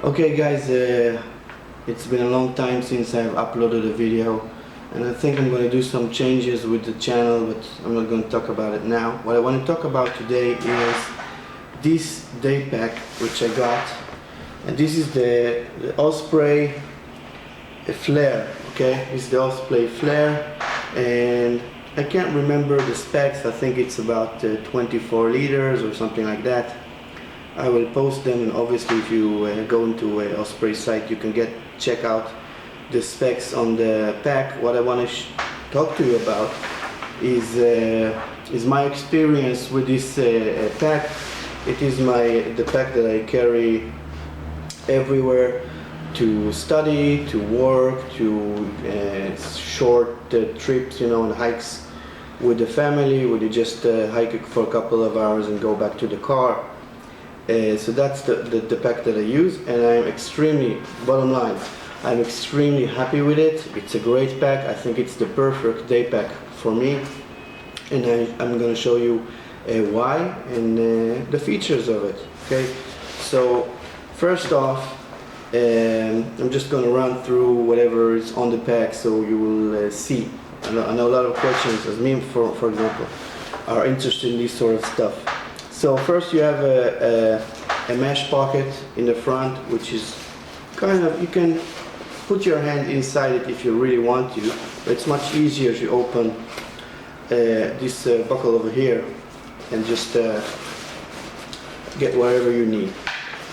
Okay guys, it's been a long time since I've uploaded a video, and I think I'm going to do some changes with the channel, but I'm not going to talk about it now. What I want to talk about today is this day pack which I got, and this is the Osprey Flare. Okay, this is the Osprey Flare, and I can't remember the specs. I think it's about 24 liters or something like that. I will post them, and obviously if you go into a Osprey site, you can check out the specs on the pack. What I want to talk to you about is my experience with this pack. It is the pack that I carry everywhere, to study, to work, to short trips, and hikes with the family, where you just hike for a couple of hours and go back to the car. So that's the pack that I use, and bottom line, I'm extremely happy with it. It's a great pack. I think it's the perfect day pack for me, and I'm going to show you why and the features of it. Okay, so first off, I'm just going to run through whatever is on the pack so you will see. I know a lot of questions, as me for example, are interested in this sort of stuff. So first you have a mesh pocket in the front, which is you can put your hand inside it if you really want to, but it's much easier if you open this buckle over here and just get whatever you need.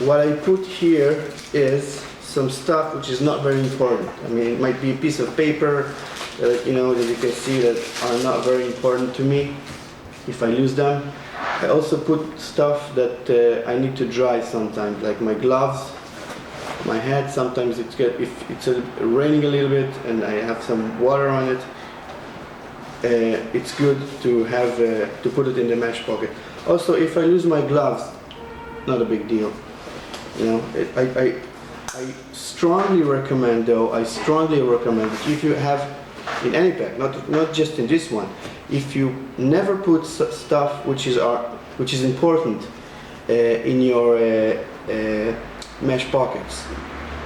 What I put here is some stuff which is not very important. I mean, it might be a piece of paper that you can see that are not very important to me if I lose them. I also put stuff that I need to dry sometimes, like my gloves, my hat. Sometimes if it's raining a little bit and I have some water on it, it's good to have to put it in the mesh pocket. Also, if I lose my gloves, not a big deal. I strongly recommend that if you have in any pack, not just in this one, if you never put stuff which is important in your mesh pockets.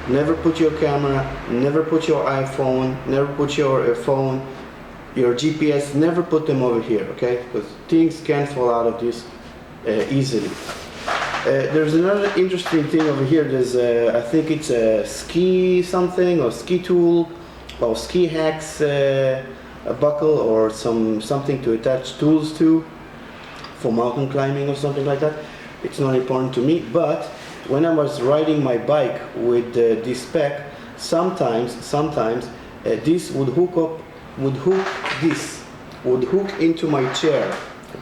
Never put your camera, never put your iPhone, never put your phone, your GPS, never put them over here, okay? Because things can fall out of this easily. There's another interesting thing over here. There's I think it's a ski something, or ski tool, or ski hacks, a buckle, or something to attach tools to for mountain climbing or something like that. It's not important to me, but when I was riding my bike with this pack, sometimes this would hook into my chair,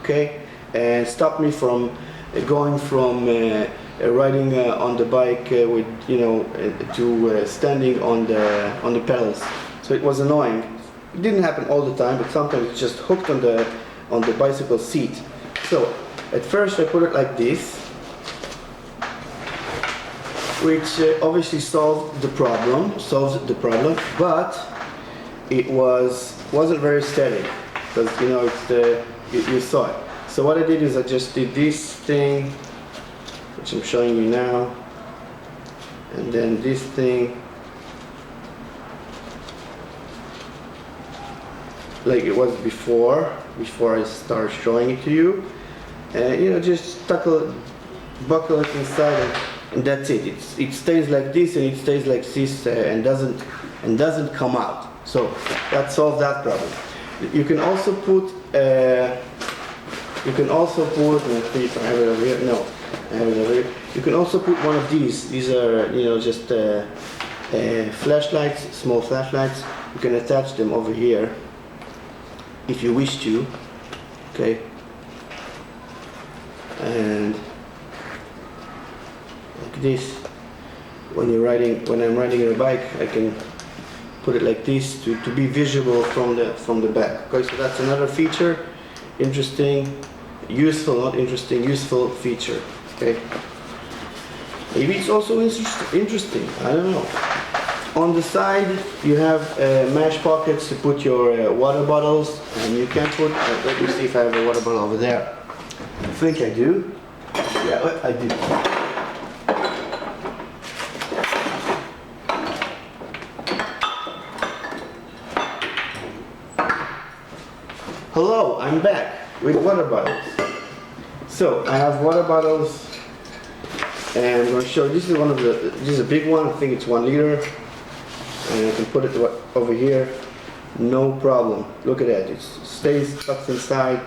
okay, and stop me from going from riding on the bike with to standing on the pedals. So it was annoying. It didn't happen all the time, but sometimes it's just hooked on the bicycle seat. So at first I put it like this, which obviously solves the problem, but it wasn't very steady, because you saw it. So what I did is I just did this thing, which I'm showing you now, and then this thing, like it was before I start showing it to you, and just buckle it inside, and that's it. It stays like this, and it stays like this, and doesn't come out. So that solves that problem. You can also put let's see if I have it over here. No, I have it over here. You can also put one of these. These are just flashlights, small flashlights. You can attach them over here if you wish to, okay, and like this. When I'm riding a bike, I can put it like this to be visible from the back. Okay, so that's another feature. Interesting, useful, not interesting, useful feature. Okay, maybe it's also interesting. I don't know. On the side you have mesh pockets to put your water bottles, and you can put, let me see if I have a water bottle over there. I think I do. Yeah, I do. Hello, I'm back with water bottles. So I have water bottles, and I'm going to show you. This is one of the. This is a big one. I think it's 1 liter, and I can put it over here, no problem. Look at that. It stays tucked inside.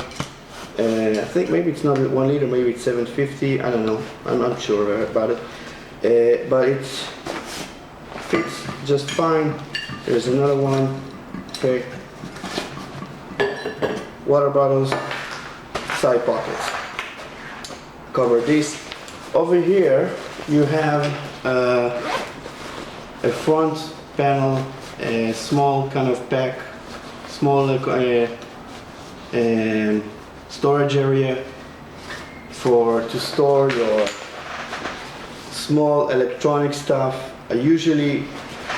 I think maybe it's not 1 liter. Maybe it's 750. I don't know. I'm not sure about it, but it fits just fine. There's another one. Okay. Water bottles, side pockets. Cover this. Over here you have a front panel, a small kind of pack, small storage area to store your small electronic stuff. I usually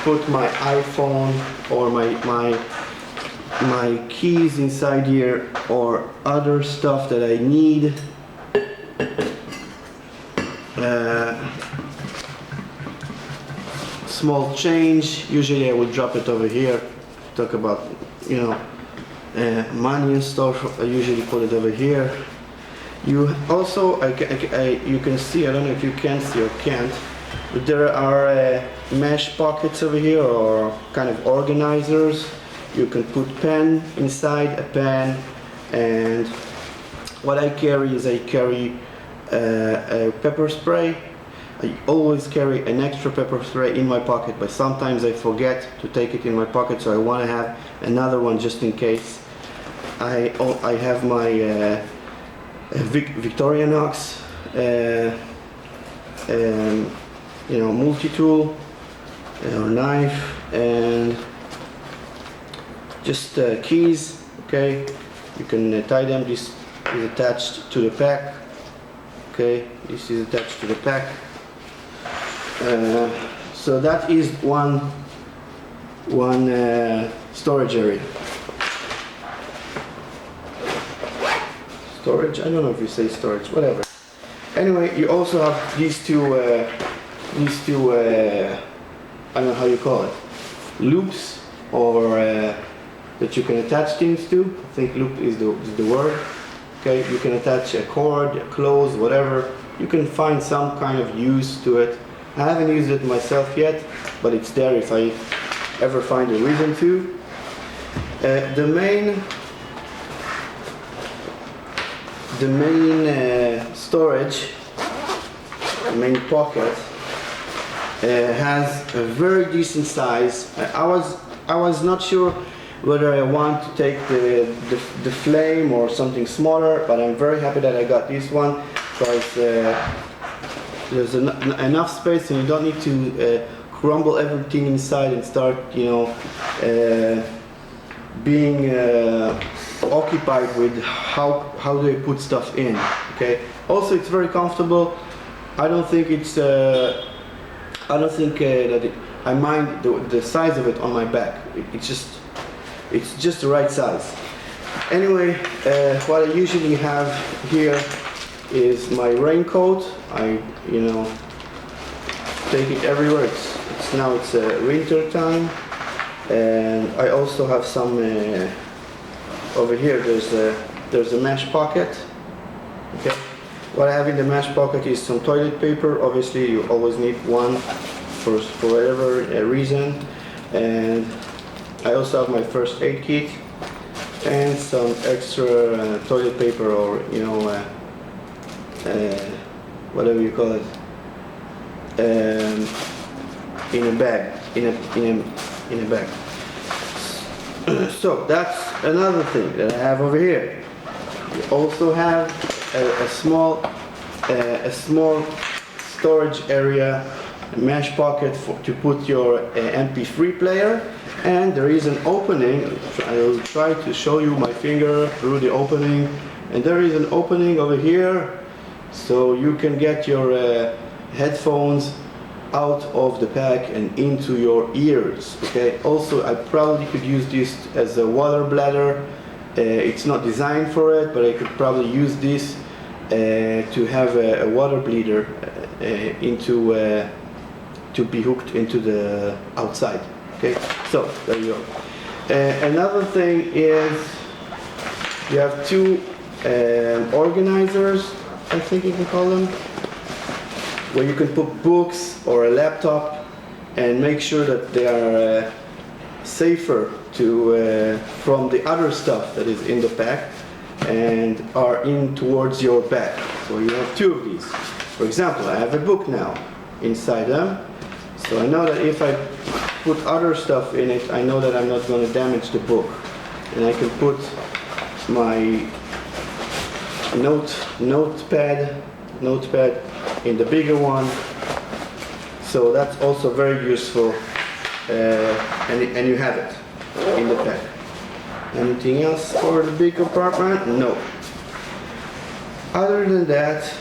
put my iPhone or my keys inside here, or other stuff that I need. Small change, usually I would drop it over here. Talk about, you know, money and stuff. I usually put it over here. You also, you can see, I don't know if you can see or can't, but there are mesh pockets over here, or kind of organizers. You can put pen inside, a pen, and what I carry is a pepper spray. I always carry an extra pepper spray in my pocket, but sometimes I forget to take it in my pocket, so I want to have another one just in case. I have my Victorinox, you know, multi-tool or knife, and just keys. Okay, you can tie them. This is attached to the pack. Okay, this is attached to the pack. So that is one storage area. Storage? I don't know if you say storage. Whatever. Anyway, you also have these two. I don't know how you call it. Loops, or that you can attach things to. I think loop is the word. Okay, you can attach a cord, a clothes, whatever. You can find some kind of use to it. I haven't used it myself yet, but it's there if I ever find a reason to. The main storage, the main pocket, has a very decent size. I was not sure whether I want to take the flame or something smaller, but I'm very happy that I got this one, because there's enough space, and you don't need to crumble everything inside and start, you know, being occupied with how do I put stuff in. Okay. Also, it's very comfortable. I don't think it's that I mind the size of it on my back. It's just the right size. Anyway, what I usually have here is my raincoat. I, you know, take it everywhere. It's now winter time, and I also have some over here. There's a mesh pocket. Okay. What I have in the mesh pocket is some toilet paper. Obviously, you always need one for whatever reason, and I also have my first aid kit and some extra toilet paper, or, you know, whatever you call it, in a bag, in a bag. So that's another thing that I have over here. You also have a small storage area, a mesh pocket to put your MP3 player, and there is an opening. I'll try to show you my finger through the opening, and there is an opening over here, so you can get your headphones out of the pack and into your ears. Okay. Also, I probably could use this as a water bladder. It's not designed for it, but I could probably use this to have a water bleeder to be hooked into the outside. Okay, so there you go. Another thing is You have two organizers, I think you can call them, where you can put books or a laptop and make sure that they are safer from the other stuff that is in the pack and are in towards your back. So you have two of these. For example, I have a book now inside them, so I know that if I put other stuff in it, I know that I'm not going to damage the book, and I can put my notepad in the bigger one. So that's also very useful, and you have it in the pack. Anything else for the big compartment? No. Other than that,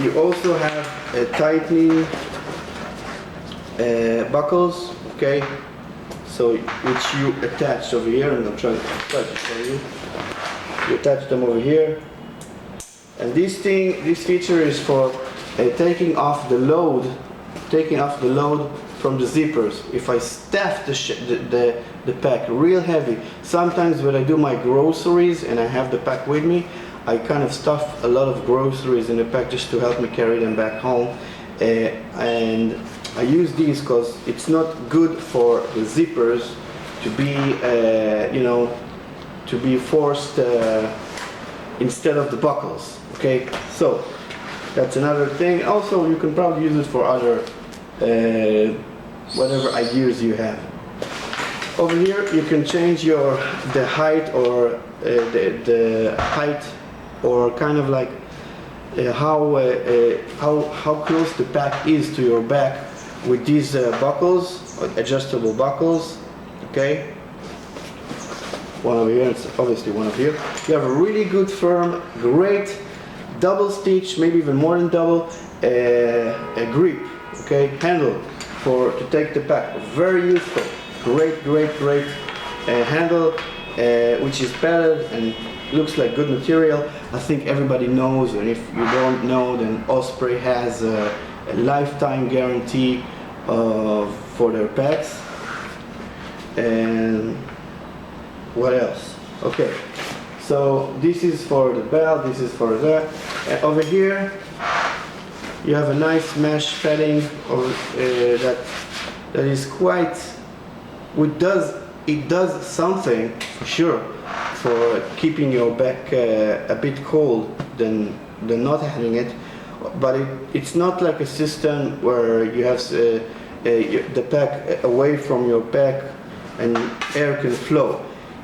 you also have tightening buckles, okay? So which you attach over here. I'm going to try to show you. You attach them over here, and this feature is for taking off the load from the zippers. If I stuff the pack real heavy, sometimes when I do my groceries and I have the pack with me, I kind of stuff a lot of groceries in the pack just to help me carry them back home, and I use these because it's not good for the zippers to be to be forced instead of the buckles. Okay, so that's another thing. Also, you can probably use it for other whatever ideas you have. Over here, you can change the height or the height, or kind of like how close the pack is to your back with these buckles, adjustable buckles. Okay. One over here, it's obviously one over here. You have a really good firm, great double stitch, maybe even more than double, a grip, okay, handle to take the pack. Very useful. Great handle, which is padded and looks like good material. I think everybody knows, and if you don't know, then Osprey has a lifetime guarantee for their packs. And what else? Okay, so this is for the belt, this is for that. And over here you have a nice mesh padding that is quite, it does something for sure for keeping your back a bit cold than not having it, but it's not like a system where you have the pack away from your back and air can flow.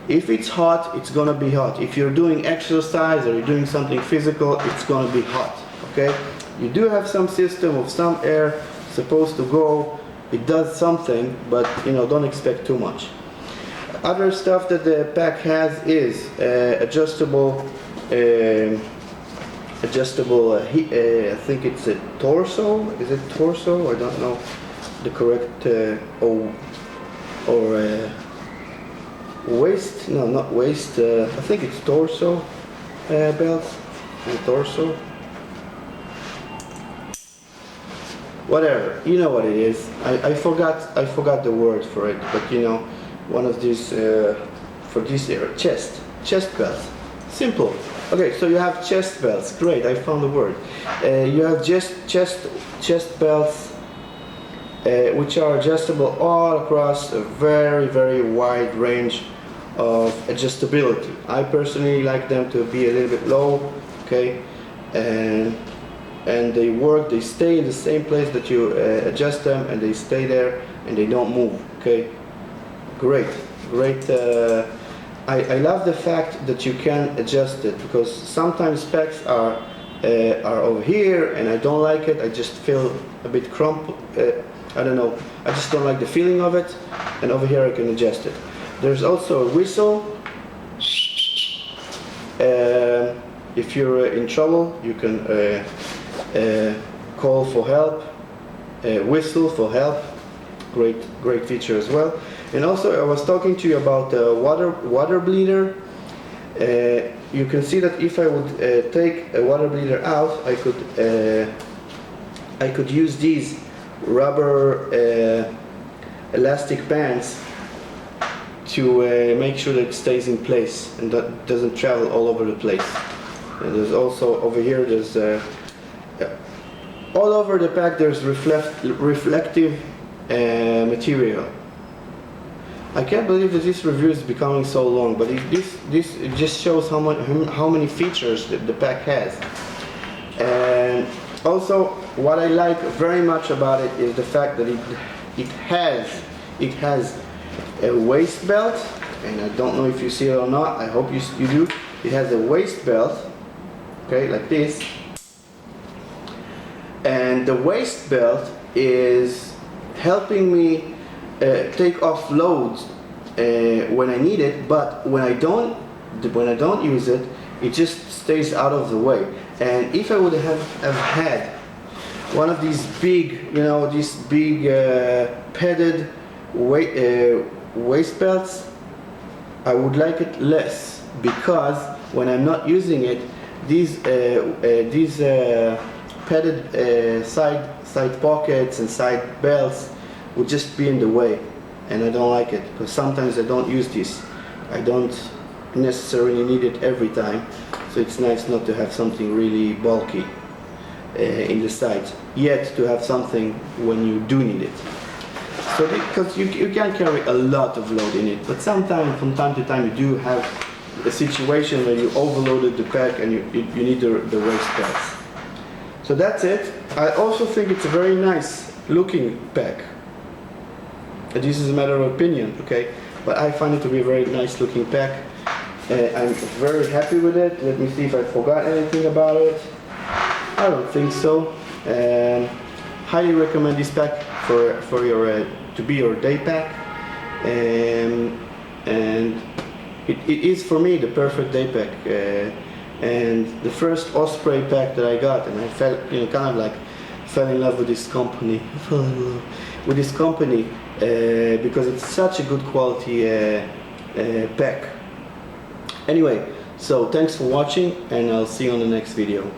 If it's hot, it's gonna be hot. If you're doing exercise or you're doing something physical, it's gonna be hot, okay? You do have some system of some air supposed to go. It does something, but don't expect too much. Other stuff that the pack has is adjustable, I think it's a torso. Is it torso? I don't know the correct waist. No, not waist. I think it's torso belt. Torso. Whatever. You know what it is. I forgot the word for it. But one of these for this area, chest belts. Simple. Okay, so you have chest belts. Great, I found the word. You have just chest belts, which are adjustable all across a very wide range of adjustability. I personally like them to be a little bit low, okay, and they work. They stay in the same place that you adjust them, and they stay there and they don't move. Okay, great. I love the fact that you can adjust it, because sometimes specs are over here and I don't like it. I just feel a bit crumpled. I don't know. I just don't like the feeling of it. And over here I can adjust it. There's also a whistle. If you're in trouble, you can call for help. Whistle for help. Great feature as well. And also, I was talking to you about the water bleeder. You can see that if I would take a water bleeder out, I could use these rubber elastic bands to make sure that it stays in place and that doesn't travel all over the place. And there's also over here, there's all over the pack there's reflective material. I can't believe that this review is becoming so long, but this just shows how many features that the pack has. And also, what I like very much about it is the fact that it has a waist belt, and I don't know if you see it or not. I hope you do. It has a waist belt, okay, like this. And the waist belt is helping me take off loads when I need it, but when I don't use it, it just stays out of the way. And if I would have had one of these big, these big padded waist belts, I would like it less, because when I'm not using it, these padded side pockets and side belts would just be in the way, and I don't like it, because sometimes I don't use this. I don't necessarily need it every time, so it's nice not to have something really bulky in the sides, yet to have something when you do need it. So because you can carry a lot of load in it, but sometimes from time to time you do have a situation where you overloaded the pack and you need the waist belts. So that's it. I also think it's a very nice looking pack. This is a matter of opinion, okay? But I find it to be a very nice looking pack. I'm very happy with it. Let me see if I forgot anything about it. I don't think so. Highly recommend this pack for your to be your day pack. And it is for me the perfect day pack. And the first Osprey pack that I got, and I felt fell in love with this company. Because it's such a good quality pack. Anyway, so thanks for watching, and I'll see you on the next video.